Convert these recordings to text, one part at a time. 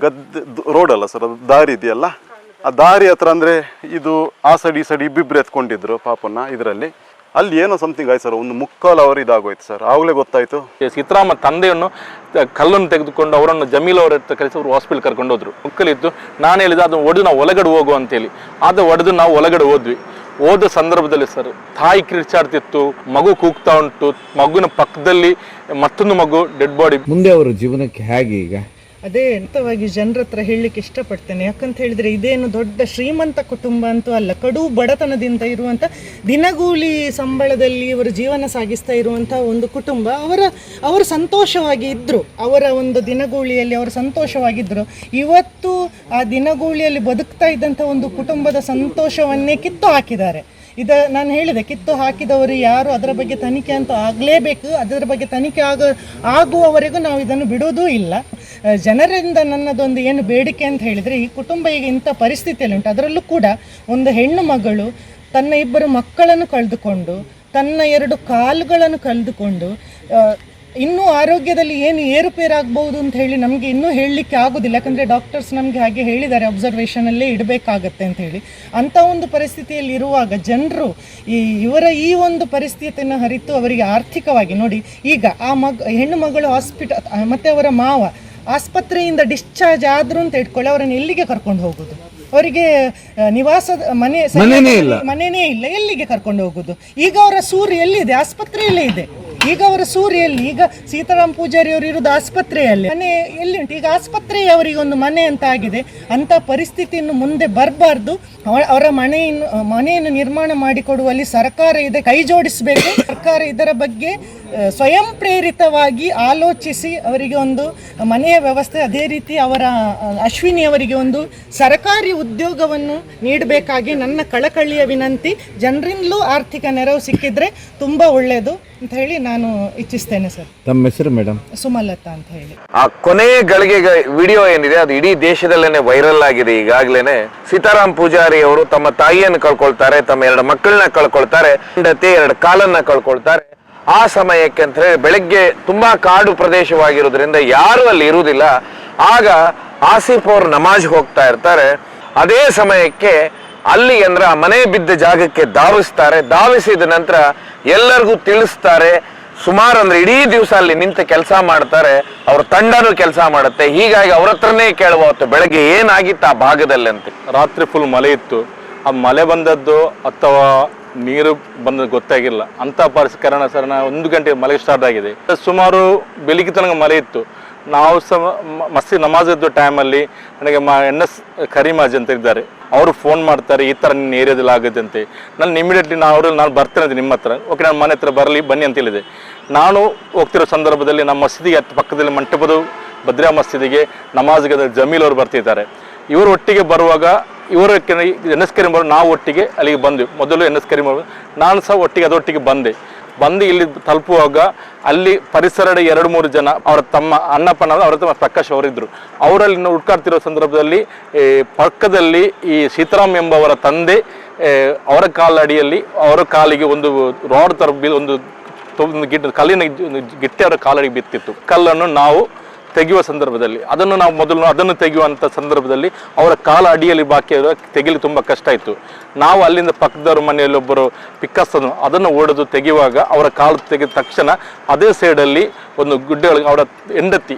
ಗದ್ದೆ ರೋಡ್ ಅಲ್ಲ ಸರ್, ಅದು ದಾರಿ ಇದೆಯಲ್ಲ, ಆ ದಾರಿ ಹತ್ರ ಅಂದರೆ ಇದು ಆ ಸೈಡ್ ಈ ಸೈಡ್ ಇಬ್ಬಿಬ್ರು ಎತ್ಕೊಂಡಿದ್ರು ಪಾಪನ್ನ. ಇದರಲ್ಲಿ ಅಲ್ಲಿ ಏನೋ ಸಮಥಿಂಗ್ ಆಯ್ತು ಸರ್, ಒಂದು ಮುಕ್ಕಾಲು ಅವರು ಇದಾಗೋಯ್ತು ಸರ್. ಆವಾಗಲೇ ಗೊತ್ತಾಯಿತು. ಸೀತಾರಾಮ ತಂದೆಯನ್ನು ಕಲ್ಲನ್ನು ತೆಗೆದುಕೊಂಡು ಅವರನ್ನು ಜಮೀಲ್ ಅವರ ಹತ್ರ ಕಳಿಸಿ ಅವರು ಹಾಸ್ಪಿಟಲ್ ಕರ್ಕೊಂಡು ಹೋದ್ರು. ಮುಕ್ಕಲಿತ್ತು. ನಾನು ಹೇಳಿದ ಅದನ್ನು ಒಡೆದು ನಾವು ಒಳಗಡೆ ಹೋಗು ಅಂತೇಳಿ, ಅದು ಒಡೆದು ನಾವು ಒಳಗಡೆ ಹೋದ್ವಿ. ಹೋದ ಸಂದರ್ಭದಲ್ಲಿ ಸರ್ ತಾಯಿ ಕಿರ್ಚಾಡ್ತಿತ್ತು, ಮಗು ಕೂಗ್ತಾ ಉಂಟು, ಮಗುವಿನ ಪಕ್ಕದಲ್ಲಿ ಮತ್ತೊಂದು ಮಗು ಡೆಡ್ ಬಾಡಿ. ಮುಂದೆ ಅವರ ಜೀವನಕ್ಕೆ ಹೇಗೆ ಈಗ? ಅದೇ ಅಂತವಾಗಿ ಜನರ ಹತ್ರ ಹೇಳಲಿಕ್ಕೆ ಇಷ್ಟಪಡ್ತೇನೆ. ಯಾಕಂತ ಹೇಳಿದರೆ ಇದೇನು ದೊಡ್ಡ ಶ್ರೀಮಂತ ಕುಟುಂಬ ಅಂತೂ ಅಲ್ಲ, ಕಡು ಬಡತನದಿಂದ ಇರುವಂಥ ದಿನಗೂಲಿ ಸಂಬಳದಲ್ಲಿ ಇವರು ಜೀವನ ಸಾಗಿಸ್ತಾ ಇರುವಂಥ ಒಂದು ಕುಟುಂಬ. ಅವರು ಸಂತೋಷವಾಗಿ ಇದ್ದರು, ಅವರ ಒಂದು ದಿನಗೂಲಿಯಲ್ಲಿ ಅವರು ಸಂತೋಷವಾಗಿದ್ದರು. ಇವತ್ತು ಆ ದಿನಗೂಲಿಯಲ್ಲಿ ಬದುಕ್ತಾ ಇದ್ದಂಥ ಒಂದು ಕುಟುಂಬದ ಸಂತೋಷವನ್ನೇ ಕಿತ್ತು ಹಾಕಿದ್ದಾರೆ. ನಾನು ಹೇಳಿದೆ, ಕಿತ್ತು ಹಾಕಿದವರು ಯಾರು, ಅದರ ಬಗ್ಗೆ ತನಿಖೆ ಅಂತೂ ಆಗಲೇಬೇಕು. ಅದರ ಬಗ್ಗೆ ತನಿಖೆ ಆಗುವವರೆಗೂ ನಾವು ಇದನ್ನು ಬಿಡೋದೂ ಇಲ್ಲ. ಜನರಿಂದ ನನ್ನದೊಂದು ಏನು ಬೇಡಿಕೆ ಅಂತ ಹೇಳಿದರೆ, ಈ ಕುಟುಂಬ ಈಗ ಇಂಥ ಪರಿಸ್ಥಿತಿಯಲ್ಲಿ ಉಂಟು. ಅದರಲ್ಲೂ ಕೂಡ ಒಂದು ಹೆಣ್ಣು ಮಗಳು ತನ್ನ 2 ಮಕ್ಕಳನ್ನು ಕಳೆದುಕೊಂಡು, ತನ್ನ 2 ಕಾಲುಗಳನ್ನು ಕಳೆದುಕೊಂಡು, ಇನ್ನೂ ಆರೋಗ್ಯದಲ್ಲಿ ಏನು ಏರುಪೇರಾಗಬಹುದು ಅಂತ ಹೇಳಿ ನಮಗೆ ಇನ್ನೂ ಹೇಳಲಿಕ್ಕೆ ಆಗೋದಿಲ್ಲ. ಯಾಕಂದರೆ ಡಾಕ್ಟರ್ಸ್ ನಮಗೆ ಹಾಗೆ ಹೇಳಿದ್ದಾರೆ, ಅಬ್ಸರ್ವೇಷನಲ್ಲೇ ಇಡಬೇಕಾಗತ್ತೆ ಅಂತ ಹೇಳಿ. ಅಂಥ ಒಂದು ಪರಿಸ್ಥಿತಿಯಲ್ಲಿ ಇರುವಾಗ ಜನರು ಇವರ ಈ ಒಂದು ಪರಿಸ್ಥಿತಿಯನ್ನು ಅರಿತು ಅವರಿಗೆ ಆರ್ಥಿಕವಾಗಿ ನೋಡಿ, ಈಗ ಆ ಹೆಣ್ಣು ಮಗಳು ಮತ್ತು ಅವರ ಮಾವ ಆಸ್ಪತ್ರೆಯಿಂದ ಡಿಸ್ಚಾರ್ಜ್ ಆದರು ಅಂತ ಇಟ್ಕೊಳ್ಳಿ, ಅವರನ್ನು ಎಲ್ಲಿಗೆ ಕರ್ಕೊಂಡು ಹೋಗೋದು? ಅವರಿಗೆ ನಿವಾಸದ ಮನೆಯೇ ಇಲ್ಲ, ಎಲ್ಲಿಗೆ ಕರ್ಕೊಂಡು ಹೋಗೋದು? ಈಗ ಅವರ ಸೂರು ಎಲ್ಲಿದೆ? ಆಸ್ಪತ್ರೆಯಲ್ಲೇ ಇದೆ. ಈಗ ಅವರ ಸೂರ್ಯಲ್ಲಿ, ಈಗ ಸೀತಾರಾಮ್ ಪೂಜಾರಿ ಅವರು ಇರೋದು ಆಸ್ಪತ್ರೆಯಲ್ಲಿ, ಮನೆ ಎಲ್ಲಿ ಉಂಟು? ಈಗ ಆಸ್ಪತ್ರೆಯೇ ಅವರಿಗೆ ಒಂದು ಮನೆ ಅಂತ ಆಗಿದೆ. ಅಂಥ ಪರಿಸ್ಥಿತಿಯನ್ನು ಮುಂದೆ ಬರಬಾರ್ದು. ಅವರ ಮನೆಯನ್ನು ನಿರ್ಮಾಣ ಮಾಡಿಕೊಡುವಲ್ಲಿ ಸರ್ಕಾರ ಇದೆ, ಕೈ ಜೋಡಿಸಬೇಕು. ಸರ್ಕಾರ ಇದರ ಬಗ್ಗೆ ಸ್ವಯಂ ಪ್ರೇರಿತವಾಗಿ ಆಲೋಚಿಸಿ ಅವರಿಗೆ ಒಂದು ಮನೆಯ ವ್ಯವಸ್ಥೆ, ಅದೇ ರೀತಿ ಅವರ ಅಶ್ವಿನಿ ಅವರಿಗೆ ಒಂದು ಸರ್ಕಾರಿ ಉದ್ಯೋಗವನ್ನು ನೀಡಬೇಕಾಗಿ ನನ್ನ ಕಳಕಳಿಯ ವಿನಂತಿ. ಜನರಿಂದಲೂ ಆರ್ಥಿಕ ನೆರವು ಸಿಕ್ಕಿದ್ರೆ ತುಂಬ ಒಳ್ಳೆಯದು ಅಂತ ಹೇಳಿ ನಾನು ಇಚ್ಛಿಸ್ತೇನೆ ಸರ್. ತಮ್ಮ ಹೆಸರು ಮೇಡಮ್? ಸುಮಲತಾ ಅಂತ ಹೇಳಿ. ಆ ಕೊನೆ ಗಳಿಗೆ ವಿಡಿಯೋ ಏನಿದೆ ಅದು ಇಡೀ ದೇಶದಲ್ಲೇನೆ ವೈರಲ್ ಆಗಿದೆ. ಈಗಾಗ್ಲೇನೆ ಸೀತಾರಾಮ್ ಪೂಜಾರಿ ಅವರು ತಮ್ಮ ತಾಯಿಯನ್ನು ಕಳ್ಕೊಳ್ತಾರೆ, ತಮ್ಮ 2 ಮಕ್ಕಳನ್ನ ಕಳ್ಕೊಳ್ತಾರೆ, ಹೆಂಡತಿ 2 ಕಾಲನ್ನ ಕಳ್ಕೊಳ್ತಾರೆ. ಆ ಸಮಯಕ್ಕೆ ಅಂತ ಹೇಳಿ ಬೆಳಗ್ಗೆ ತುಂಬಾ ಕಾಡು ಪ್ರದೇಶವಾಗಿರೋದ್ರಿಂದ ಯಾರು ಅಲ್ಲಿ ಇರುವುದಿಲ್ಲ. ಆಗ ಆಸಿಫ್ ಅವರು ನಮಾಜ್ ಹೋಗ್ತಾ ಇರ್ತಾರೆ. ಅದೇ ಸಮಯಕ್ಕೆ ಅಲ್ಲಿ ಅಂದ್ರೆ ಆ ಮನೆ ಬಿದ್ದ ಜಾಗಕ್ಕೆ ಧಾವಿಸ್ತಾರೆ. ಧಾವಿಸಿದ ನಂತರ ಎಲ್ಲರಿಗೂ ತಿಳಿಸ್ತಾರೆ. ಸುಮಾರು ಅಂದ್ರೆ ಇಡೀ ದಿವಸ ಅಲ್ಲಿ ನಿಂತು ಕೆಲಸ ಮಾಡ್ತಾರೆ. ಅವ್ರ ತಂಡನೂ ಕೆಲಸ ಮಾಡುತ್ತೆ. ಹೀಗಾಗಿ ಅವ್ರ ಹತ್ರನೇ ಕೇಳುವತ್ತು ಬೆಳಗ್ಗೆ ಏನಾಗಿತ್ತು ಆ ಭಾಗದಲ್ಲಿ ಅಂತ. ರಾತ್ರಿ ಫುಲ್ ಮಳೆ ಇತ್ತು. ಆ ಮಳೆ ಬಂದದ್ದು ಅಥವಾ ನೀರು ಬಂದದ್ದು ಗೊತ್ತಾಗಿಲ್ಲ. ಅಂಥ ಪರಿಸ್ಥಿತಿ ಕಾರಣ ಸರ್ 1 ಗಂಟೆ ಮಳೆ ಸ್ಟಾರ್ಟ್ ಆಗಿದೆ. ಸುಮಾರು ಬೆಳಿಗ್ಗೆ ತನಕ ಮಳೆ ಇತ್ತು. ನಾವು ಮಸ್ತಿ ನಮಾಜದ್ದು ಟೈಮಲ್ಲಿ ನನಗೆ NS ಕರೀಮಾಜ್ ಅಂತ ಇದ್ದಾರೆ, ಅವರು ಫೋನ್ ಮಾಡ್ತಾರೆ, ಈ ಥರ ನಿನ್ನ ಏರಿಯಾದಲ್ಲಿ ಆಗುತ್ತೆ ಅಂತೆ. ನಾನು ಇಮಿಡಿಯೇಟ್ಲಿ ನಾನು ಬರ್ತೇನೆ ನಿಮ್ಮ ಹತ್ರ. ಓಕೆ, ನಾನು ಮನೆ ಹತ್ರ ಬರಲಿ ಬನ್ನಿ ಅಂತ ಹೇಳಿದೆ. ನಾನು ಹೋಗ್ತಿರೋ ಸಂದರ್ಭದಲ್ಲಿ ನಮ್ಮ ಮಸೀದಿಗೆ ಪಕ್ಕದಲ್ಲಿ ಮಂಟಪದ ಬದ್ರಿಯಾ ಮಸೀದಿಗೆ ನಮಾಜ್ಗೆ ಜಮೀಲ್ ಅವರು ಬರ್ತಿದ್ದಾರೆ. ಇವರು ಒಟ್ಟಿಗೆ ಬರುವಾಗ ಇವರು NS ಕರೀಂ ಅವರು ನಾವು ಒಟ್ಟಿಗೆ ಅಲ್ಲಿಗೆ ಬಂದ್ವಿ. ಮೊದಲು NS ಕರೀಂ ಅವರು, ನಾನು ಸಹ ಒಟ್ಟಿಗೆ ಅದರೊಟ್ಟಿಗೆ ಬಂದು ಇಲ್ಲಿ ತಲುಪುವಾಗ ಅಲ್ಲಿ ಪರಿಸರದ 2-3 ಜನ ಅವರ ತಮ್ಮ ಅಣ್ಣಪ್ಪನ ಅವರ ತಮ್ಮ ಪ್ರಕಾಶ್ ಅವರಿದ್ದರು. ಅವರಲ್ಲಿ ಹುಡ್ಕಾಡ್ತಿರೋ ಸಂದರ್ಭದಲ್ಲಿ ಪಕ್ಕದಲ್ಲಿ ಈ ಸೀತಾರಾಮ್ ಎಂಬವರ ತಂದೆ ಅವರ ಕಾಲಡಿಯಲ್ಲಿ ಅವರ ಕಾಲಿಗೆ ಒಂದು ರಾಡ್ ತರ ಒಂದು ಕಲ್ಲಿನ ಗಿಟ್ಟೆ ಅವರ ಕಾಲಡಿಗೆ ಬಿತ್ತಿತ್ತು. ಕಲ್ಲನ್ನು ನಾವು ತೆಗೆಯುವ ಸಂದರ್ಭದಲ್ಲಿ ಅದನ್ನು ತೆಗೆಯುವಂಥ ಸಂದರ್ಭದಲ್ಲಿ ಅವರ ಕಾಲ ಅಡಿಯಲ್ಲಿ ಬಾಕಿ ತೆಗೆಯಲು ತುಂಬ ಕಷ್ಟ ಇತ್ತು. ನಾವು ಅಲ್ಲಿಂದ ಪಕ್ಕದವ್ರ ಮನೆಯಲ್ಲಿ ಒಬ್ಬರು ಪಿಕ್ಕಸ್ಸನ್ನು ಅದನ್ನು ಒಡೆದು ತೆಗೆಯುವಾಗ ಅವರ ಕಾಲು ತೆಗೆದ ತಕ್ಷಣ ಅದೇ ಸೈಡಲ್ಲಿ ಒಂದು ಗುಡ್ಡೆ ಒಳಗೆ ಅವರ ಹೆಂಡತಿ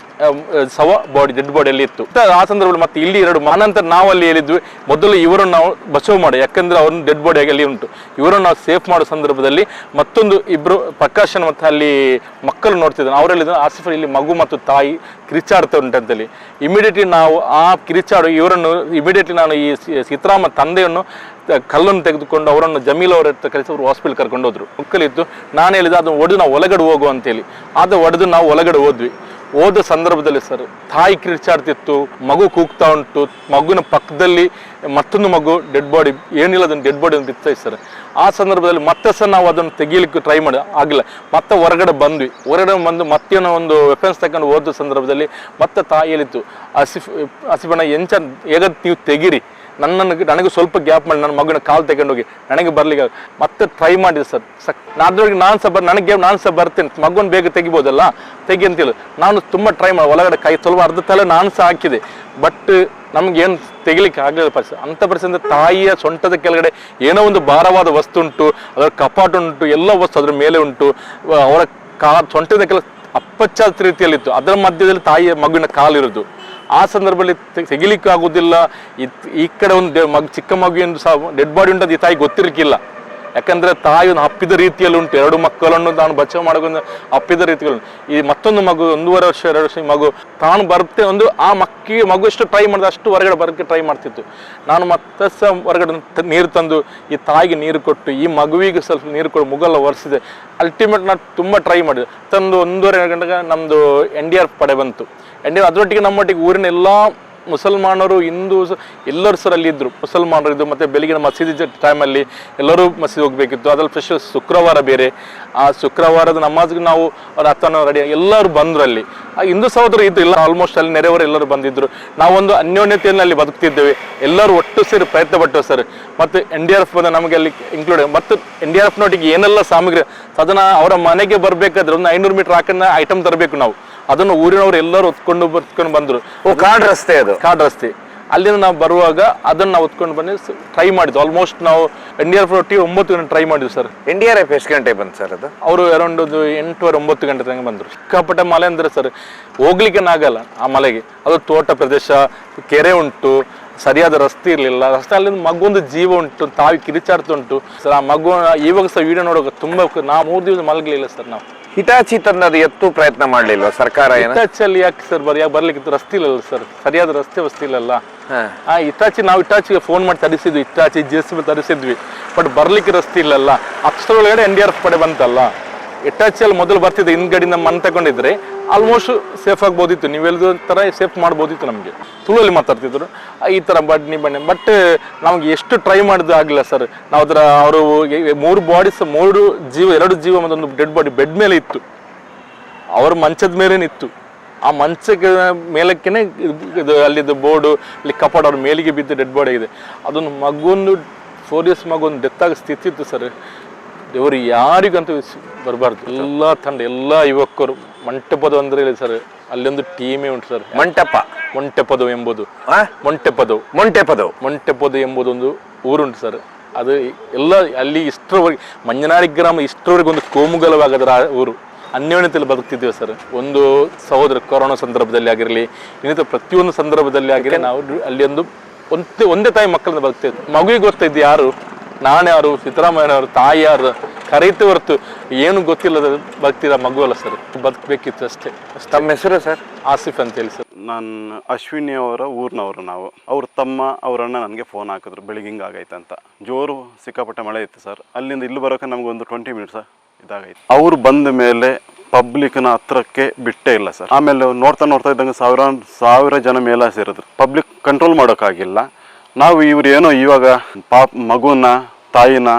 ಡೆಡ್ ಬಾಡಿಯಲ್ಲಿ ಇತ್ತು. ಆ ಸಂದರ್ಭದಲ್ಲಿ ಮತ್ತೆ ಇಲ್ಲಿ 2 ಅನಂತರ ನಾವು ಅಲ್ಲಿ ಹೇಳಿದ್ವಿ, ಮೊದಲು ಇವರನ್ನು ನಾವು ಬಚಾವ್ ಮಾಡಿ, ಯಾಕಂದ್ರೆ ಅವ್ರನ್ನ ಡೆಡ್ ಬಾಡಿ ಆಗಿ ಅಲ್ಲಿ ಉಂಟು, ಇವರನ್ನು ನಾವು ಸೇಫ್ ಮಾಡೋ ಸಂದರ್ಭದಲ್ಲಿ ಮತ್ತೊಂದು 2 ಪ್ರಕಾಶನ್ ಮತ್ತು ಅಲ್ಲಿ ಮಕ್ಕಳು ನೋಡ್ತಿದ್ರು. ಅವರಲ್ಲಿ ಆಸಿಫ್ ಇಲ್ಲಿ ಮಗು ಮತ್ತು ತಾಯಿ ಕಿರಿಚಾಡ್ತಾ ಉಂಟಂತೇಳಿ ಇಮಿಡಿಯೇಟ್ಲಿ ನಾವು ಆ ಕಿರಿಚಾಡು ಇವರನ್ನು ಇಮಿಡಿಯೇಟ್ಲಿ ನಾನು ಈ ಸೀತಾರಾಮ ತಂದೆಯನ್ನು ಕಲ್ಲನ್ನು ತೆಗೆದುಕೊಂಡು ಅವರನ್ನು ಜಮೀಲ್ ಅವರ ಹತ್ರ ಕಳಿಸಿ ಅವರು ಹಾಸ್ಪಿಟಲ್ ಕರ್ಕೊಂಡು ಹೋದ್ರು. ಮಕ್ಕಳಿತ್ತು. ನಾನು ಹೇಳಿದ ಅದನ್ನು ಒಡೆದು ನಾವು ಒಳಗಡೆ ಹೋಗು ಅಂತೇಳಿ. ಅದು ಒಡೆದು ನಾವು ಒಳಗಡೆ ಹೋದ್ವಿ. ಹೋದ ಸಂದರ್ಭದಲ್ಲಿ ಸರ್ ತಾಯಿ ಕಿರ್ಚಾಡ್ತಿತ್ತು, ಮಗು ಕೂಗ್ತಾ ಉಂಟು, ಮಗುವಿನ ಪಕ್ಕದಲ್ಲಿ ಮತ್ತೊಂದು ಮಗು ಡೆಡ್ ಬಾಡಿ ಏನಿಲ್ಲ ಅದನ್ನು ಡೆಡ್ ಬಾಡಿ ಒಂದು ಬಿತ್ತೈತೆ ಸರ್. ಆ ಸಂದರ್ಭದಲ್ಲಿ ಮತ್ತೆ ಸಹ ನಾವು ಅದನ್ನು ತೆಗೀಲಿಕ್ಕೆ ಟ್ರೈ ಮಾಡಿ ಆಗಿಲ್ಲ. ಮತ್ತೆ ಹೊರಗಡೆ ಬಂದು ಮತ್ತೇನೋ ಒಂದು ವೆಪನ್ಸ್ ತಗೊಂಡು ಹೋದ ಸಂದರ್ಭದಲ್ಲಿ ಮತ್ತೆ ತಾಯಿ ಹೇಳಿತ್ತು, ಆಸಿಫಣ್ಣ ಎಂಚ ಹೇಗ ನೀವು ತೆಗೀರಿ, ನನಗೆ ಸ್ವಲ್ಪ ಗ್ಯಾಪ್ ಮಾಡಿ ನನ್ನ ಮಗನ ಕಾಲು ತಗೊಂಡೋಗಿ ನನಗೆ ಬರ್ಲಿಕ್ಕೆ ಮತ್ತೆ ಟ್ರೈ ಮಾಡಿದೆ ಸರ್. ಅದ್ರೊಳಗೆ ನಾನು ಸಹ ಬರ್ತೇನೆ, ಮಗುವನ್ನು ಬೇಗ ತೆಗಿಬೋದಲ್ಲ, ತೆಗಿ ಅಂತೇಳಿ ನಾನು ತುಂಬ ಟ್ರೈ ಮಾಡಿ ಒಳಗಡೆ ಕೈ ಸ್ವಲ್ಪ ಅರ್ಧ ತಲೆ ನಾನು ಸಹ ಹಾಕಿದೆ. ಬಟ್ ನಮ್ಗೇನು ತೆಗಿಲಿಕ್ಕೆ ಆಗಲಿಲ್ಲ ಪರಿಸ್ಥಿತಿ. ಅಂಥ ಪರಿಸ್ಥಿತಿ ತಾಯಿಯ ಸೊಂಟದ ಕೆಳಗಡೆ ಏನೋ ಒಂದು ಭಾರವಾದ ವಸ್ತು ಉಂಟು, ಅದರ ಕಪಾಟ ಉಂಟು, ಎಲ್ಲ ವಸ್ತು ಅದ್ರ ಮೇಲೆ ಉಂಟು, ಅವರ ಸೊಂಟದ ಕೆಲ ಅಪ್ಪಚ್ಚಾದ ರೀತಿಯಲ್ಲಿತ್ತು. ಅದರ ಮಧ್ಯದಲ್ಲಿ ತಾಯಿಯ ಮಗುವಿನ ಕಾಲಿರೋದು. ಆ ಸಂದರ್ಭದಲ್ಲಿ ತೆಗಿಲಿಕ್ಕೆ ಆಗುದಿಲ್ಲ. ಈ ಕಡೆ ಒಂದು ಚಿಕ್ಕ ಮಗುವಿನ ಸಹ ಡೆಡ್ ಬಾಡಿ ಉಂಟು, ಅದು ಈ ತಾಯಿ ಗೊತ್ತಿರಲಿಕ್ಕಿಲ್ಲ. ಯಾಕಂದ್ರೆ ತಾಯಿ ಒಂದು ಅಪ್ಪಿದ ರೀತಿಯಲ್ಲಿ ಉಂಟು, 2 ಮಕ್ಕಳನ್ನು ತಾನು ಬಚಾವ್ ಮಾಡೋದು ಅಪ್ಪಿದ ರೀತಿಯಲ್ಲಿ. ಈ ಮತ್ತೊಂದು ಮಗು 1.5 ವರ್ಷ 2 ವರ್ಷ ಮಗು ತಾನು ಬರುತ್ತೆ ಆ ಮಗು ಎಷ್ಟು ಟ್ರೈ ಮಾಡಿದೆ ಅಷ್ಟು ಹೊರಗಡೆ ಬರೋಕ್ಕೆ ಟ್ರೈ ಮಾಡ್ತಿತ್ತು. ನಾನು ಮತ್ತೆ ಸಹ ಹೊರಗಡೆ ನೀರು ತಂದು ಈ ತಾಯಿಗೆ ನೀರು ಕೊಟ್ಟು ಈ ಮಗುವಿಗೆ ಸ್ವಲ್ಪ ನೀರು ಕೊಟ್ಟು ಮುಗೆಲ್ಲ ಒರೆಸಿದೆ. ಅಲ್ಟಿಮೇಟ್ ನಾನು ತುಂಬ ಟ್ರೈ ಮಾಡಿದೆ. ತಂದು 1.5 ಗಂಟೆಗೆ ನಮ್ಮದು NDRF ಪಡೆ ಬಂತು. ಅದರೊಟ್ಟಿಗೆ ನಮ್ಮೊಟ್ಟಿಗೆ ಊರಿನ ಎಲ್ಲ ಮುಸಲ್ಮಾನರು, ಹಿಂದೂಸ್ ಎಲ್ಲರೂ ಸರ್ ಅಲ್ಲಿ ಇದ್ರು. ಮುಸಲ್ಮಾನರು ಇದ್ದು ಮತ್ತೆ ಬೆಳಿಗ್ಗೆ ಮಸೀದಿ ಟೈಮಲ್ಲಿ ಎಲ್ಲರೂ ಮಸೀದಿ ಹೋಗ್ಬೇಕಿತ್ತು. ಅದ್ರಲ್ಲಿ ಸ್ಪೆಷಲ್ ಶುಕ್ರವಾರ ಬೇರೆ. ಆ ಶುಕ್ರವಾರದ ನಮಾಜ್ಗೆ ನಾವು ಅವ್ರ ಹತ್ತನೋ ರೆಡಿ ಎಲ್ಲರೂ ಬಂದರು. ಅಲ್ಲಿ ಆ ಹಿಂದೂ ಸಹೋದರು ಇದ್ದು ಇಲ್ಲ, ಆಲ್ಮೋಸ್ಟ್ ಅಲ್ಲಿ ನೆರೆಯವರು ಎಲ್ಲರೂ ಬಂದಿದ್ರು. ನಾವೊಂದು ಅನ್ಯೋನ್ಯತೆಯಲ್ಲಿ ಅಲ್ಲಿ ಬದುಕ್ತಿದ್ದೇವೆ. ಎಲ್ಲರೂ ಒಟ್ಟು ಸೇರಿ ಪ್ರಯತ್ನ ಪಟ್ಟು ಸರ್. ಮತ್ತು NDRF ಬಂದ ನಮಗೆ ಅಲ್ಲಿ ಇನ್ಕ್ಲೂಡ್. ಮತ್ತು NDRFನೊಟ್ಟಿಗೆ ಏನೆಲ್ಲ ಸಾಮಗ್ರಿ ಅದನ್ನು ಅವರ ಮನೆಗೆ ಬರಬೇಕಾದ್ರೆ ಒಂದು 500 ಮೀಟರ್ ಹಾಕಿದ ಐಟಮ್ ತರಬೇಕು ನಾವು. ಅದನ್ನು ಊರಿನವರು ಎಲ್ಲರೂ ಹೊತ್ಕೊಂಡು ಬಂದರು. ಕಾಡ್ ರಸ್ತೆ ಅದು, ಕಾಡ್ ರಸ್ತೆ. ಅಲ್ಲಿಂದ ನಾವು ಬರುವಾಗ ಅದನ್ನು ನಾವು ಹೊತ್ಕೊಂಡು ಬಂದು ಟ್ರೈ ಮಾಡಿದ್ವಿ. ಆಲ್ಮೋಸ್ಟ್ ನಾವು NDRF ಒಟ್ಟಿಗೆ 9 ಗಂಟೆ ಟ್ರೈ ಮಾಡಿದ್ವಿ ಸರ್. NDRF ಎಷ್ಟು ಗಂಟೆ ಬಂತು ಸರ್ ಅದು? ಅವರು ಅರೌಂಡ್ 8:30-9 ಗಂಟೆ ತನಕ ಬಂದರು. ಸಿಕ್ಕಾಪಟ್ಟೆ ಮಲೆ ಅಂದರೆ ಸರ್ ಹೋಗ್ಲಿಕ್ಕೆ ಆಗಲ್ಲ ಆ ಮಲೆಗೆ. ಅದು ತೋಟ ಪ್ರದೇಶ, ಕೆರೆ ಉಂಟು, ಸರಿಯಾದ ರಸ್ತೆ ಇರಲಿಲ್ಲ. ರಸ್ತೆ ಅಲ್ಲಿಂದ ಮಗುವೊಂದು ಜೀವ ಉಂಟು, ತಾವಿ ಕಿರಿಚಾಡ್ತುಂಟು ಸರ್. ಆ ಮಗು ಇವಾಗ ಸಹ ವಿಡಿಯೋ ನೋಡೋಕೆ ತುಂಬ ನಾವು 3 ದಿವಸ ಮಲಗಲಿಲ್ಲ ಸರ್. ನಾವು ಹಿಟಾಚಿ ತಂದದ್ದು ಎತ್ತು ಪ್ರಯತ್ನ ಮಾಡಲಿಲ್ವ ಸರ್ಕಾರ? ಹಿಟಾಚಿಯಲ್ಲಿ ಯಾಕೆ ಸರ್ ಬರ್ಲಿಕ್ಕೆ ರಸ್ತೆ ಇಲ್ಲ ಸರ್, ಸರಿಯಾದ ರಸ್ತೆ ವ್ಯವಸ್ಥೆ ಇಲ್ಲಲ್ಲ. ನಾವು ಹಿಟಾಚಿಗೆ ಫೋನ್ ಮಾಡಿ ತರಿಸಿದ್ವಿ, ಹಿಟಾಚಿ JCB ತರಿಸಿದ್ವಿ. ಬಟ್ ಬರ್ಲಿಕ್ಕೆ ರಸ್ತೆ ಇಲ್ಲಲ್ಲ. ಅಷ್ಟರೊಳಗಡೆ NDRF ಪಡೆ ಬಂತಲ್ಲ. ಹಿಟಾಚಿಯಲ್ಲಿ ಮೊದಲು ಬರ್ತಿದ್ದೆ, ಹಿಂದ್ಗಡೆಯಿಂದ ಮಣ್ಣು ತಗೊಂಡಿದ್ರೆ ಆಲ್ಮೋಸ್ಟ್ ಸೇಫ್ ಆಗ್ಬೋದಿತ್ತು. ನೀವೆಲ್ಲದ ಥರ ಸೇಫ್ ಮಾಡ್ಬೋದಿತ್ತು. ನಮಗೆ ತುಳುವಲ್ಲಿ ಮಾತಾಡ್ತಿದ್ರು ಈ ಥರ ಬನ್ನಿ. ಬಟ್ ನಮ್ಗೆ ಎಷ್ಟು ಟ್ರೈ ಮಾಡಿದ್ದು ಆಗಿಲ್ಲ ಸರ್. ನಾವು ಅವರು 3 ಬಾಡೀಸ್, 2 ಜೀವ ಮತ್ತೊಂದು ಡೆಡ್ ಬಾಡಿ ಬೆಡ್ ಮೇಲೆ ಇತ್ತು. ಅವ್ರ ಮಂಚದ ಮೇಲೇನಿತ್ತು. ಆ ಮಂಚಕ್ಕೆ ಮೇಲಕ್ಕೇನೆ ಇದು ಅಲ್ಲಿದ್ದು ಬೋರ್ಡು, ಅಲ್ಲಿ ಕಪಾಟ ಅವ್ರ ಮೇಲಿಗೆ ಬಿದ್ದು ಡೆಡ್ ಬಾಡಿ ಆಗಿದೆ. ಅದೊಂದು ಮಗುವೊಂದು 4 ಇಯರ್ಸ್ ಮಗು ಒಂದು ಡೆತ್ ಆಗೋ ಸ್ಥಿತಿ ಇತ್ತು ಸರ್. ದೇವರು ಯಾರಿಗಂತೂ ಬರಬಾರ್ದು. ಎಲ್ಲ ತಂಡ, ಎಲ್ಲ ಯುವಕರು ಮಂಟಪದ ಅಂದ್ರೆ ಹೇಳಿ ಸರ್, ಅಲ್ಲೊಂದು ಟೀಮೇ ಉಂಟು ಸರ್. ಮೊಂಟೆಪದ ಎಂಬುದು ಎಂಬುದೊಂದು ಊರುಂಟು ಸರ್. ಅದು ಎಲ್ಲ ಅಲ್ಲಿ ಇಷ್ಟರವರೆಗೆ ಮಂಜನಾಡಿ ಗ್ರಾಮ ಇಷ್ಟರವರೆಗೆ ಒಂದು ಕೋಮುಗಲವಾಗದ್ರ ಊರು. ಅನ್ಯೋನ್ಯತೆಯಲ್ಲಿ ಬದುಕ್ತಿದ್ದೇವೆ ಸರ್. ಒಂದು ಸಹೋದರ ಕೊರೋನಾ ಸಂದರ್ಭದಲ್ಲಿ ಆಗಿರಲಿ, ಇನ್ನಿತರ ಪ್ರತಿಯೊಂದು ಸಂದರ್ಭದಲ್ಲಿ ಆಗಿರಲಿ ನಾವು ಅಲ್ಲಿ ಒಂದೇ ತಾಯಿ ಮಕ್ಕಳನ್ನ ಬದುಕ್ತಿದ್ವಿ. ಮಗುವಿಗೆ ಗೊತ್ತಿದ್ದು ಯಾರು, ನಾನ್ಯಾರು, ಸಿದ್ದರಾಮಯ್ಯನವರು, ತಾಯಿ ಯಾರು ಕರೀತು ಹೊರತು ಏನು ಗೊತ್ತಿಲ್ಲದ ಬದುಕ್ತಿದ್ದ ಮಗು ಅಲ್ಲ ಸರ್. ಬದುಕಬೇಕಿತ್ತು ಅಷ್ಟೇ. ತಮ್ಮ ಹೆಸರು ಸರ್? ಆಸಿಫ್ ಅಂತ ಹೇಳಿ ಸರ್. ನಾನು ಅಶ್ವಿನಿ ಅವರ ಊರಿನವರು ನಾವು. ಅವ್ರ ತಮ್ಮ ಅವರನ್ನ ನನಗೆ ಫೋನ್ ಹಾಕಿದ್ರು, ಬೆಳಿಗ್ಗೆ ಹಿಂಗೆ ಆಗೈತೆ ಅಂತ. ಜೋರು ಸಿಕ್ಕಾಪಟ್ಟೆ ಮಳೆ ಇತ್ತು ಸರ್. ಅಲ್ಲಿಂದ ಇಲ್ಲಿ ಬರೋಕೆ ನಮಗೊಂದು 20 ಮಿನಿಟ್ಸ್ ಇದಾಗೈತೆ. ಅವ್ರು ಬಂದ ಮೇಲೆ ಪಬ್ಲಿಕ್ನ ಹತ್ರಕ್ಕೆ ಬಿಟ್ಟೇ ಇಲ್ಲ ಸರ್. ಆಮೇಲೆ ನೋಡ್ತಾ ಇದ್ದಂಗೆ ಸಾವಿರ ಜನ ಮೇಲೆ ಸೇರಿದ್ರು. ಪಬ್ಲಿಕ್ ಕಂಟ್ರೋಲ್ ಮಾಡೋಕ್ಕಾಗಿಲ್ಲ. ನಾವು ಇವ್ರು ಏನೋ ಇವಾಗ ಮಗುನ ತಾಯಿನ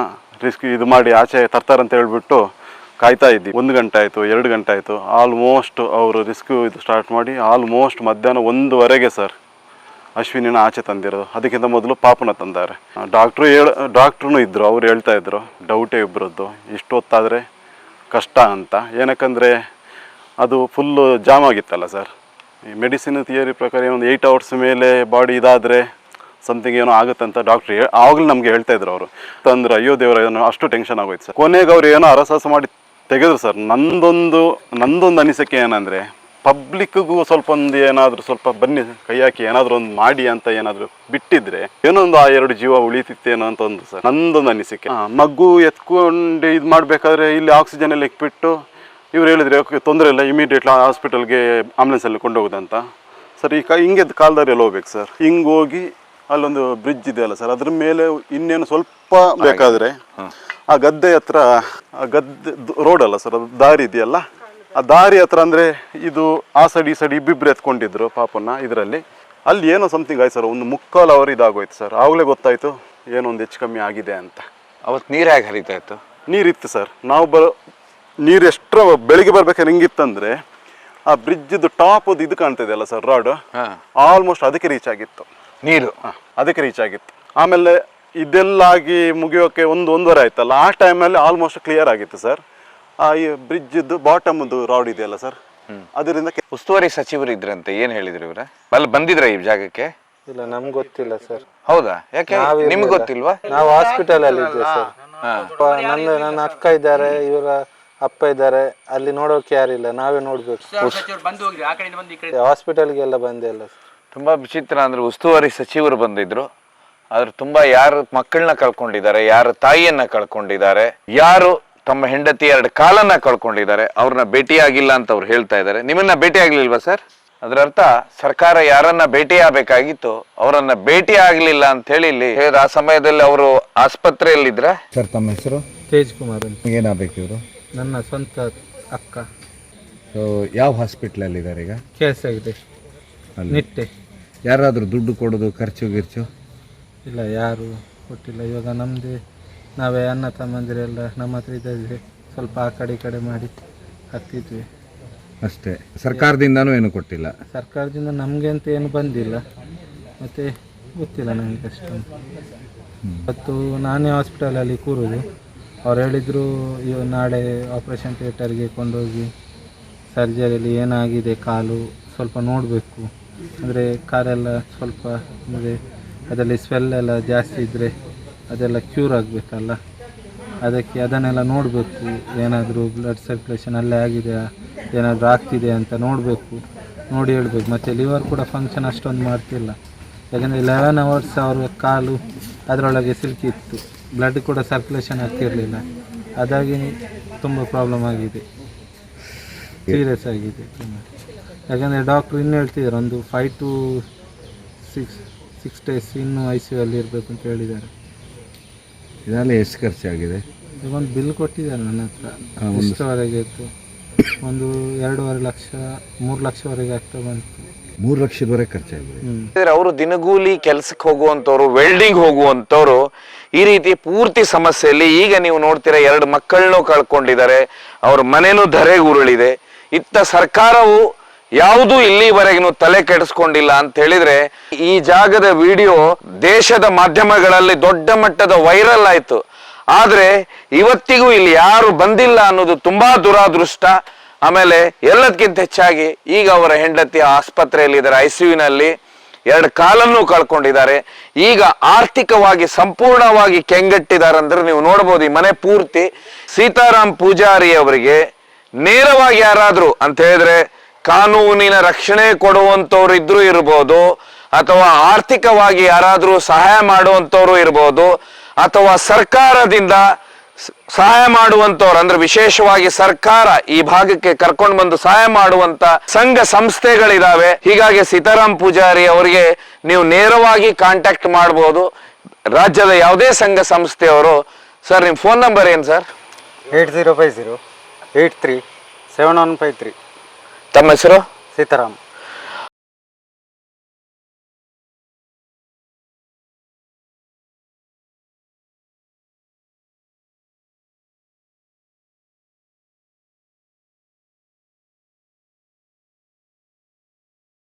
ರಿಸ್ಕ್ ಇದು ಮಾಡಿ ಆಚೆ ತರ್ತಾರಂತ ಹೇಳ್ಬಿಟ್ಟು ಕಾಯ್ತಾ ಇದ್ವಿ. 1 ಗಂಟೆ ಆಯಿತು, 2 ಗಂಟೆ ಆಯಿತು. ಆಲ್ಮೋಸ್ಟ್ ಅವರು ರಿಸ್ಕ್ ಇದು ಸ್ಟಾರ್ಟ್ ಮಾಡಿ ಆಲ್ಮೋಸ್ಟ್ ಮಧ್ಯಾಹ್ನ 1:15 ಸರ್ ಅಶ್ವಿನಿನ ಆಚೆ ತಂದಿರೋದು. ಅದಕ್ಕಿಂತ ಮೊದಲು ಪಾಪನ ತಂದಾರೆ. ಡಾಕ್ಟ್ರೂ ಇದ್ದರು. ಅವ್ರು ಹೇಳ್ತಾ ಇದ್ರು ಡೌಟೇ ಇಬ್ಬರದ್ದು, ಇಷ್ಟು ಹೊತ್ತಾದರೆ ಕಷ್ಟ ಅಂತ. ಏನಕ್ಕಂದರೆ ಅದು ಫುಲ್ಲು ಜಾಮ್ ಆಗಿತ್ತಲ್ಲ ಸರ್. ಈ ಮೆಡಿಸಿನ್ ಥಿಯರಿ ಪ್ರಕಾರ ಒಂದು 8 ಅವರ್ಸ್ ಮೇಲೆ ಬಾಡಿ ಇದಾದರೆ ಸಮಥಿಂಗ್ ಏನೋ ಆಗುತ್ತೆ ಅಂತ ಡಾಕ್ಟ್ರು ಆವಾಗಲೂ ನಮಗೆ ಹೇಳ್ತಾ ಇದ್ರು. ಅವರು ತಂದ್ರೆ ಅಯ್ಯೋ ದೇವರ ಏನೋ ಅಷ್ಟು ಟೆನ್ಷನ್ ಆಗೋಯ್ತು ಸರ್. ಕೊನೆಗೆ ಅವ್ರು ಏನೋ ಹರಸಾಹಸ ಮಾಡಿ ತೆಗೆದ್ರು ಸರ್. ನಂದೊಂದು ಅನಿಸಿಕೆ ಏನಂದರೆ, ಪಬ್ಲಿಕ್ಕಿಗೂ ಸ್ವಲ್ಪ ಬನ್ನಿ ಕೈ ಹಾಕಿ ಏನಾದರೂ ಒಂದು ಮಾಡಿ ಅಂತ ಏನಾದರೂ ಬಿಟ್ಟಿದ್ರೆ ಏನೊಂದು ಆ 2 ಜೀವ ಉಳಿತಿತ್ತೇನೋ ಅಂತ ಒಂದು ಸರ್ ನಂದೊಂದು ಅನಿಸಿಕೆ. ಮಗು ಎತ್ಕೊಂಡು ಇದು ಮಾಡಬೇಕಾದ್ರೆ ಇಲ್ಲಿ ಆಕ್ಸಿಜನ್ ಎಲ್ಲ ಇಕ್ಬಿಟ್ಟು ಇವ್ರು ಹೇಳಿದ್ರೆ ಓಕೆ ತೊಂದರೆ ಇಲ್ಲ, ಇಮಿಡಿಯೇಟ್ಲಿ ಹಾಸ್ಪಿಟಲ್ಗೆ ಆಂಬುಲೆನ್ಸಲ್ಲಿ ಕೊಂಡೋಗೋದಂತ. ಸರ್ ಈ ಹಿಂಗೆ ಕಾಲ್ದಾರಿ ಎಲ್ಲ ಹೋಗ್ಬೇಕು ಸರ್. ಹಿಂಗೆ ಹೋಗಿ ಅಲ್ಲೊಂದು ಬ್ರಿಡ್ಜ್ ಇದೆ ಅಲ್ಲ ಸರ್, ಅದ್ರ ಮೇಲೆ ಇನ್ನೇನು ಸ್ವಲ್ಪ ಬೇಕಾದರೆ ಆ ಗದ್ದೆ ಹತ್ರ, ಆ ಗದ್ದೆ ರೋಡ್ ಅಲ್ಲ ಸರ್, ಅದು ದಾರಿ ಇದೆಯಲ್ಲ, ಆ ದಾರಿ ಹತ್ರ ಅಂದರೆ ಇದು ಆ ಸೈಡ್ ಈ ಸೈಡ್ ಇಬ್ಬಿಬ್ರು ಎತ್ಕೊಂಡಿದ್ರು ಪಾಪನ್ನ ಇದರಲ್ಲಿ. ಅಲ್ಲಿ ಏನೋ ಸಮಥಿಂಗ್ ಆಯ್ತು ಸರ್, ಒಂದು 3/4 ಅವರ್ ಇದಾಗೋಯ್ತು ಸರ್. ಆವಾಗಲೇ ಗೊತ್ತಾಯಿತು ಏನೋ ಒಂದು ಹೆಚ್ಚು ಕಮ್ಮಿ ಆಗಿದೆ ಅಂತ. ಅವತ್ತು ನೀರು ಹೇಗೆ ಹರಿತಾ ಇತ್ತು? ನೀರಿತ್ತು ಸರ್. ನಾವು ನೀರು ಎಷ್ಟರ ಬೆಳಿಗ್ಗೆ ಬರ್ಬೇಕಾದ್ರೆ ಹೆಂಗಿತ್ತಂದರೆ ಆ ಬ್ರಿಡ್ಜ್ದು ಟಾಪದು ಇದು ಕಾಣ್ತಿದೆ ಅಲ್ಲ ಸರ್, ರಾಡ್, ಆಲ್ಮೋಸ್ಟ್ ಅದಕ್ಕೆ ರೀಚ್ ಆಗಿತ್ತು ನೀರು. ಅದಕ್ಕೆ ರೀಚ್ ಆಗಿತ್ತು. ಆಮೇಲೆ ಇದೆಲ್ಲಾಗಿ ಮುಗಿಯೋಕೆ ಒಂದೂವರೆ ಆಯ್ತಲ್ಲ, ಆ ಟೈಮಲ್ಲಿ ಆಲ್ಮೋಸ್ಟ್ ಕ್ಲಿಯರ್ ಆಗಿತ್ತು ಸರ್. ಈ ಬ್ರಿಡ್ಜ್ದು ಬಾಟಮ್ದು ರಾಡ್ ಇದೆಯಲ್ಲ ಸರ್, ಅದರಿಂದ ಉಸ್ತುವಾರಿ ಸಚಿವರು ಇದ್ರಂತೆ, ಏನ್ ಹೇಳಿದ್ರು ಇವ್ರ? ಅಲ್ಲಿ ಬಂದಿದ್ರ ಈ ಜಾಗಕ್ಕೆ? ಇಲ್ಲ, ನಮ್ಗೆ ಗೊತ್ತಿಲ್ಲ ಸರ್. ಹೌದಾ? ಯಾಕೆ ನಿಮ್ಗೆ ಗೊತ್ತಿಲ್ವಾ? ನಾವು ಹಾಸ್ಪಿಟಲ್ ಅಲ್ಲಿ ಇದ್ದೇವೆ ಸರ್. ನನ್ನ ಅಕ್ಕ ಇದ್ದಾರೆ, ಇವರ ಅಪ್ಪ ಇದ್ದಾರೆ, ಅಲ್ಲಿ ನೋಡೋಕೆ ಯಾರಿಲ್ಲ, ನಾವೇ ನೋಡ್ಬೇಕು. ಹಾಸ್ಪಿಟಲ್ಗೆಲ್ಲ ಬಂದಿಲ್ಲ ಸರ್. ತುಂಬಾ ವಿಚಿತ್ರ ಅಂದ್ರೆ ಉಸ್ತುವಾರಿ ಸಚಿವರು ಬಂದಿದ್ರು, ಆದ್ರೆ ತುಂಬಾ ಯಾರು ಮಕ್ಕಳನ್ನ ಕಳ್ಕೊಂಡಿದ್ದಾರೆ, ಯಾರು ತಾಯಿಯನ್ನ ಕಳ್ಕೊಂಡಿದ್ದಾರೆ, ಯಾರು ತಮ್ಮ ಹೆಂಡತಿ 2 ಕಾಲನ್ನ ಕಳ್ಕೊಂಡಿದ್ದಾರೆ, ಅವ್ರನ್ನ ಭೇಟಿಯಾಗಿಲ್ಲ ಅಂತ ಅವ್ರು ಹೇಳ್ತಾ ಇದ್ದಾರೆ. ನಿಮ್ಮನ್ನ ಭೇಟಿ ಆಗ್ಲಿಲ್ವಾ ಸರ್? ಅದರ ಅರ್ಥ ಸರ್ಕಾರ ಯಾರನ್ನ ಭೇಟಿ ಆಗ್ಬೇಕಾಗಿತ್ತು ಅವರನ್ನ ಭೇಟಿ ಆಗ್ಲಿಲ್ಲ ಅಂತ ಹೇಳಿ ಇಲ್ಲಿ ಆ ಸಮಯದಲ್ಲಿ ಅವರು ಆಸ್ಪತ್ರೆಯಲ್ಲಿದ್ರ. ಸರ್ ತಮ್ಮ ಹೆಸರು? ತೇಜ್ ಕುಮಾರ್ ಅಂತ. ಏನಾಗಬೇಕು ಇವರು? ನನ್ನ ಸ್ವಂತ ಅಕ್ಕ. ಸೊ ಯಾವ ಹಾಸ್ಪಿಟ್ಲಲ್ಲಿ ಇದ್ದಾರೆ ಈಗ? ಕೇಸ್ ಆಗಿದೆ ನಿಟ್ಟೆ. ಯಾರಾದರೂ ದುಡ್ಡು ಕೊಡೋದು ಖರ್ಚು ಗಿರ್ಚು? ಇಲ್ಲ, ಯಾರು ಕೊಟ್ಟಿಲ್ಲ. ಇವಾಗ ನಮ್ಮದೇ ನಾವೇ ಅಣ್ಣ ತಮ್ಮಂದಿರೆಲ್ಲ ನಮ್ಮ ಹತ್ರ ಇದ್ದಿದ್ರೆ ಸ್ವಲ್ಪ ಆ ಕಡೆ ಈ ಕಡೆ ಮಾಡಿ ಹಾಕ್ತಿದ್ವಿ ಅಷ್ಟೇ. ಸರ್ಕಾರದಿಂದನೂ ಏನು ಕೊಟ್ಟಿಲ್ಲ? ಸರ್ಕಾರದಿಂದ ನಮಗೆ ಅಂತ ಏನು ಬಂದಿಲ್ಲ, ಮತ್ತು ಗೊತ್ತಿಲ್ಲ ನನಗೆ ಅಷ್ಟೊಂದು. ಮತ್ತು ನಾನೇ ಹಾಸ್ಪಿಟಲಲ್ಲಿ ಕೂರೋದು. ಅವ್ರು ಹೇಳಿದರು ನಾಳೆ ಆಪ್ರೇಷನ್ ಥಿಯೇಟರ್ಗೆ ಕೊಂಡೋಗಿ ಸರ್ಜರಿಯಲ್ಲಿ ಏನಾಗಿದೆ ಕಾಲು ಸ್ವಲ್ಪ ನೋಡಬೇಕು, ಅಂದರೆ ಕಾಲೆಲ್ಲ ಸ್ವಲ್ಪ ಅಂದರೆ ಅದರಲ್ಲಿ ಸ್ವೆಲ್ ಎಲ್ಲ ಜಾಸ್ತಿ ಇದ್ದರೆ ಅದೆಲ್ಲ ಕ್ಯೂರ್ ಆಗಬೇಕಲ್ಲ, ಅದಕ್ಕೆ ಅದನ್ನೆಲ್ಲ ನೋಡಬೇಕು. ಏನಾದರೂ ಬ್ಲಡ್ ಸರ್ಕ್ಯುಲೇಷನ್ ಅಲ್ಲೇ ಆಗಿದೆಯಾ, ಏನಾದರೂ ಆಗ್ತಿದೆ ಅಂತ ನೋಡಬೇಕು, ನೋಡಿ ಹೇಳಬೇಕು. ಮತ್ತು ಲಿವರ್ ಕೂಡ ಫಂಕ್ಷನ್ ಅಷ್ಟೊಂದು ಮಾಡ್ತಿಲ್ಲ, ಯಾಕಂದರೆ 11 ಅವರ್ಸ್ ಅವ್ರ ಕಾಲು ಅದರೊಳಗೆ ಸಿಲುಕಿತ್ತು, ಬ್ಲಡ್ ಕೂಡ ಸರ್ಕ್ಯುಲೇಷನ್ ಆಗ್ತಿರಲಿಲ್ಲ. ಅದಾಗಿ ತುಂಬ ಪ್ರಾಬ್ಲಮ್ ಆಗಿದೆ, ಸೀರಿಯಸ್ ಆಗಿದೆ ತುಂಬ. ಯಾಕಂದರೆ ಡಾಕ್ಟ್ರು ಇನ್ನೂ ಹೇಳ್ತಿದ್ದಾರೆ ಒಂದು 5 to 6 ಡೇಸ್ ಇನ್ನೂ ICU ಅಲ್ಲಿ ಇರಬೇಕು ಅಂತ ಹೇಳಿದ್ದಾರೆ. ಇದೆಲ್ಲ ಎಷ್ಟು ಖರ್ಚಾಗಿದೆ? ಒಂದು ಬಿಲ್ ಕೊಟ್ಟಿದ್ದಾರೆ ನನ್ನ ಹತ್ರ, ಇಷ್ಟವರೆಗೆ ಇತ್ತು. ಒಂದು 2.5 ಲಕ್ಷ 3 ಲಕ್ಷವರೆಗೆ ಆಗ್ತಾ ಬಂತು. 3 ಲಕ್ಷದವರೆಗೆ ಖರ್ಚಾಗಿದೆ. ಅವರು ದಿನಗೂಲಿ ಕೆಲ್ಸಕ್ಕೆ ಹೋಗುವಂತವ್ರು, ವೆಲ್ಡಿಂಗ್ ಹೋಗುವಂತವ್ರು ಈ ರೀತಿ ಪೂರ್ತಿ ಸಮಸ್ಯೆಯಲ್ಲಿ ಈಗ ನೀವು ನೋಡ್ತೀರಾ 2 ಮಕ್ಕಳನ್ನೂ ಕಳ್ಕೊಂಡಿದ್ದಾರೆ, ಅವ್ರ ಮನೇನೂ ಧರೆಗೆ ಉರುಳಿದೆ. ಇತ್ತ ಸರ್ಕಾರವು ಯಾವುದೂ ಇಲ್ಲಿವರೆಗೂ ತಲೆ ಕೆಡಿಸ್ಕೊಂಡಿಲ್ಲ ಅಂತ ಹೇಳಿದ್ರೆ ಈ ಜಾಗದ ವಿಡಿಯೋ ದೇಶದ ಮಾಧ್ಯಮಗಳಲ್ಲಿ ದೊಡ್ಡ ಮಟ್ಟದ ವೈರಲ್ ಆಯ್ತು. ಆದ್ರೆ ಇವತ್ತಿಗೂ ಇಲ್ಲಿ ಯಾರು ಬಂದಿಲ್ಲ ಅನ್ನೋದು ತುಂಬಾ ದುರಾದೃಷ್ಟ. ಆಮೇಲೆ ಎಲ್ಲದಕ್ಕಿಂತ ಹೆಚ್ಚಾಗಿ ಈಗ ಅವರ ಹೆಂಡತಿ ಆಸ್ಪತ್ರೆಯಲ್ಲಿದ್ದಾರೆ, ICUನಲ್ಲಿ 2 ಕಾಲನ್ನು ಕಳ್ಕೊಂಡಿದ್ದಾರೆ. ಈಗ ಆರ್ಥಿಕವಾಗಿ ಸಂಪೂರ್ಣವಾಗಿ ಕೆಂಗೆಟ್ಟಿದ್ದಾರೆ ಅಂದ್ರೆ ನೀವು ನೋಡ್ಬೋದು ಈ ಮನೆ ಪೂರ್ತಿ. ಸೀತಾರಾಮ್ ಪೂಜಾರಿ ಅವರಿಗೆ ನೇರವಾಗಿ ಯಾರಾದ್ರೂ ಅಂತ ಹೇಳಿದ್ರೆ ಕಾನೂನಿನ ರಕ್ಷಣೆ ಕೊಡುವಂತವ್ರು ಇದ್ರೂ ಇರ್ಬೋದು, ಅಥವಾ ಆರ್ಥಿಕವಾಗಿ ಯಾರಾದ್ರೂ ಸಹಾಯ ಮಾಡುವಂತವ್ರು ಇರ್ಬೋದು, ಅಥವಾ ಸರ್ಕಾರದಿಂದ ಸಹಾಯ ಮಾಡುವಂತವ್ರು ಅಂದ್ರೆ ವಿಶೇಷವಾಗಿ ಸರ್ಕಾರ ಈ ಭಾಗಕ್ಕೆ ಕರ್ಕೊಂಡು ಬಂದು ಸಹಾಯ ಮಾಡುವಂತ ಸಂಘ ಸಂಸ್ಥೆಗಳಿದಾವೆ. ಹೀಗಾಗಿ ಸೀತಾರಾಮ್ ಪೂಜಾರಿ ಅವರಿಗೆ ನೀವು ನೇರವಾಗಿ ಕಾಂಟ್ಯಾಕ್ಟ್ ಮಾಡಬಹುದು, ರಾಜ್ಯದ ಯಾವುದೇ ಸಂಘ ಸಂಸ್ಥೆಯವರು. ಸರ್ ನಿಮ್ಮ ಫೋನ್ ನಂಬರ್ ಏನು ಸರ್? 8050 83 7153. ತಮ್ಮ ಹೆಸರು? ಸೀತಾರಾಮ್.